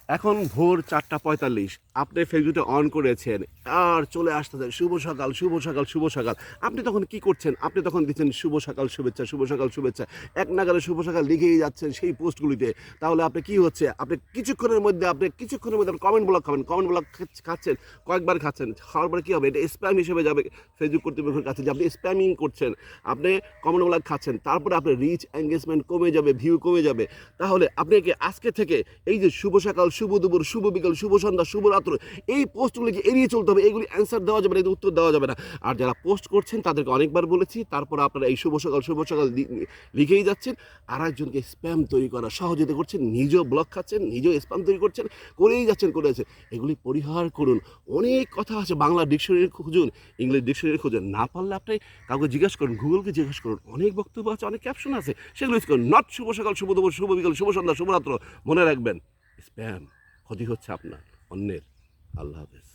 এখন ভোর 4:45, আপনি ফেসবুকটা অন করেছেন আর চলে আসতেছে শুভ সকাল, শুভ সকাল, শুভ সকাল। আপনি তখন কি করছেন? আপনি তখন দিচ্ছেন শুভ সকাল শুভেচ্ছা, শুভ সকাল শুভেচ্ছা। এক নাগাড়ে শুভ সকাল লিখেই যাচ্ছেন সেই পোস্টগুলিতে। তাহলে আপনি কি হচ্ছে? আপনি কিছুক্ষণের মধ্যে কমেন্ট ব্লক খাবেন। কমেন্ট ব্লক খাচ্ছেন, কয়েকবার খাচ্ছেন। খাওয়ার পরে কি হবে? এটা স্প্যাম হিসেবে যাবে ফেসবুক কর্তৃপক্ষের কাছে যে আপনি স্প্যামিং করছেন। আপনি কমেন্ট ব্লক খাচ্ছেন। তারপরে আপনার রিচ এনগেজমেন্ট কমে যাবে, ভিউ কমে যাবে। তাহলে আপনাকে আজকে থেকে এই যে শুভ সকাল, শুভ দুপুর, শুভ বিকাল, শুভ সন্ধ্যা, শুভ রাত্র, এই পোস্টগুলিকে এড়িয়ে চলতে হবে। এগুলি অ্যান্সার দেওয়া যাবে না, এগুলি উত্তর দেওয়া যাবে না। আর যারা পোস্ট করছেন তাদেরকে অনেকবার বলেছি, তারপর আপনারা এই শুভ সকাল লিখেই যাচ্ছেন। আর একজনকে স্প্যাম তৈরি করা সহযোগিতা করছেন, নিজেও ব্লক খাচ্ছেন, নিজেও স্প্যাম তৈরি করছেন, করেই যাচ্ছেন। এগুলি পরিহার করুন। অনেক কথা আছে, বাংলা ডিকশনারি খুঁজুন, ইংলিশ ডিকশনারি খুঁজুন। না পারলে আপনি কাউকে জিজ্ঞাসা করুন, গুগলকে জিজ্ঞাসা করুন। অনেক বক্তব্য আছে, অনেক ক্যাপশন আছে, সেগুলো ইউজ করুন। নট শুভ সকাল, শুভ দুপুর, শুভ বিকাল, শুভ সন্ধ্যা, শুভরাত্র। মনে রাখবেন, স্প্যাম ক্ষতি হচ্ছে আপনার, অন্যের। আল্লাহ হাফেজ।